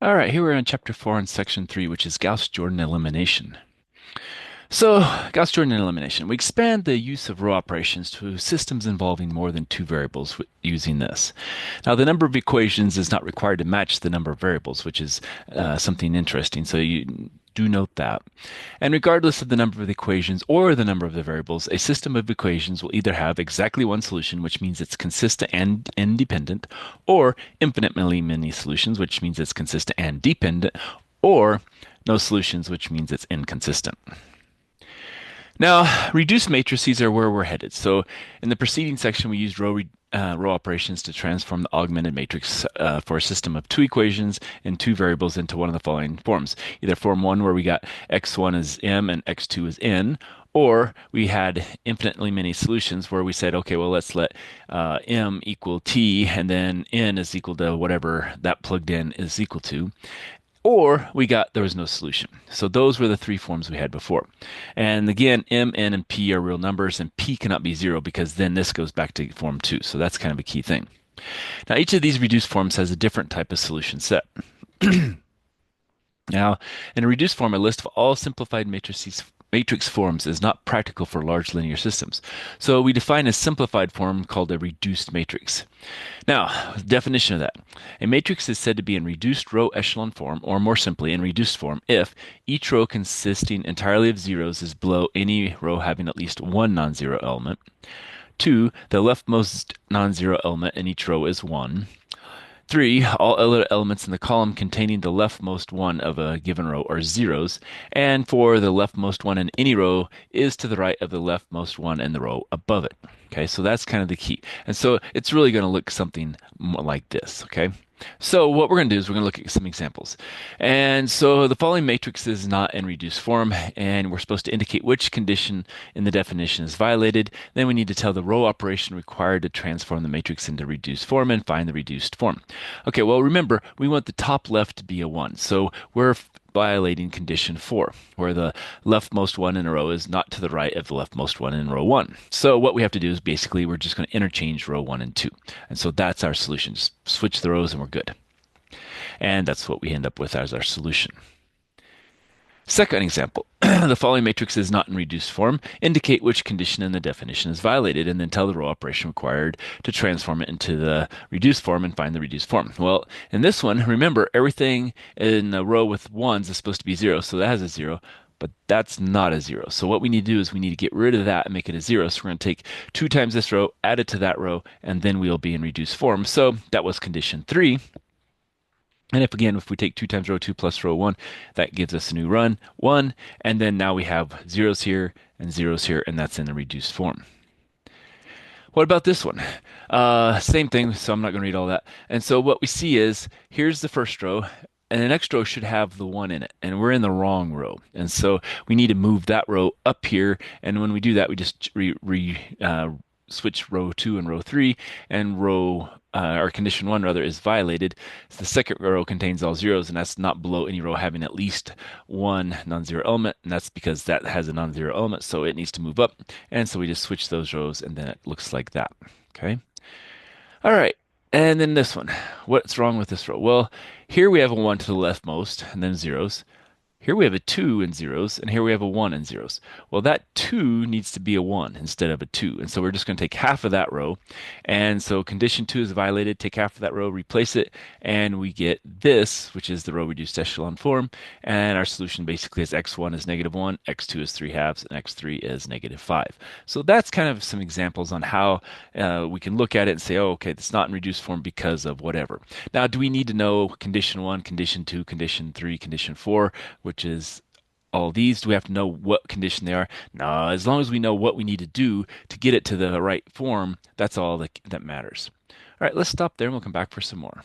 All right, here we're in chapter 4 in section 3, which is Gauss-Jordan elimination. So, Gauss-Jordan elimination. We expand the use of row operations to systems involving more than two variables using this. Now, the number of equations is not required to match the number of variables, which is something interesting. So you do note that. And regardless of the number of the equations or the number of the variables, a system of equations will either have exactly one solution, which means it's consistent and independent, or infinitely many solutions, which means it's consistent and dependent, or no solutions, which means it's inconsistent. Now, reduced matrices are where we're headed. So in the preceding section, we used row operations to transform the augmented matrix for a system of two equations and two variables into one of the following forms. Either form one, where we got x1 is m and x2 is n, or we had infinitely many solutions where we said, okay, well, let's let m equal t, and then n is equal to whatever that plugged in is equal to. Or we got there was no solution. So those were the three forms we had before. And again, m, n, and p are real numbers, and p cannot be zero because then this goes back to form two. So that's kind of a key thing. Now, each of these reduced forms has a different type of solution set. Now, in a reduced form, a list of all simplified matrix forms is not practical for large linear systems. So we define a simplified form called a reduced matrix. Now, definition of that. A matrix is said to be in reduced row echelon form, or more simply, in reduced form, if each row consisting entirely of zeros is below any row having at least one non-zero element. Two, the leftmost non-zero element in each row is 1. Three, all other elements in the column containing the leftmost one of a given row are zeros. And four, the leftmost one in any row is to the right of the leftmost one in the row above it. Okay, so that's kind of the key. And so it's really going to look something more like this. Okay. So what we're going to do is we're going to look at some examples. And so the following matrix is not in reduced form, and we're supposed to indicate which condition in the definition is violated. Then we need to tell the row operation required to transform the matrix into reduced form and find the reduced form. Okay, well, remember, we want the top left to be a 1. So we're violating condition 4, where the leftmost one in a row is not to the right of the leftmost one in row 1. So what we have to do is basically we're just going to interchange row 1 and 2. And so that's our solution. Just switch the rows and we're good. And that's what we end up with as our solution. Second example, the following matrix is not in reduced form. Indicate which condition in the definition is violated, and then tell the row operation required to transform it into the reduced form and find the reduced form. Well, in this one, remember, everything in a row with ones is supposed to be 0, so that has a 0. But that's not a 0. So what we need to do is we need to get rid of that and make it a 0. So we're going to take 2 times this row, add it to that row, and then we'll be in reduced form. So that was condition 3. And if we take 2 times row 2 plus row 1, that gives us a new run, 1. And then now we have zeros here, and that's in the reduced form. What about this one? Same thing, so I'm not going to read all that. And so what we see is, here's the first row, and the next row should have the 1 in it, and we're in the wrong row. And so we need to move that row up here, and when we do that, we just switch row 2 and row 3, and or condition 1 rather is violated. So the second row contains all zeros, and that's not below any row having at least one non-zero element, and that's because that has a non-zero element, so it needs to move up. And so we just switch those rows, and then it looks like that. Okay. All right. And then this one. What's wrong with this row? Well, here we have a 1 to the leftmost, and then zeros. Here we have a 2 and zeros, and here we have a 1 and zeros. Well, that 2 needs to be a 1 instead of a 2. And so we're just going to take half of that row. And so condition 2 is violated. Take half of that row, replace it, and we get this, which is the row reduced echelon form. And our solution basically is x1 is -1, x2 is 3 halves, and x3 is -5. So that's kind of some examples on how we can look at it and say, oh, okay, it's not in reduced form because of whatever. Now, do we need to know condition 1, condition 2, condition 3, condition 4, which is all these? Do we have to know what condition they are? No, as long as we know what we need to do to get it to the right form, that's all that matters. All right, let's stop there and we'll come back for some more.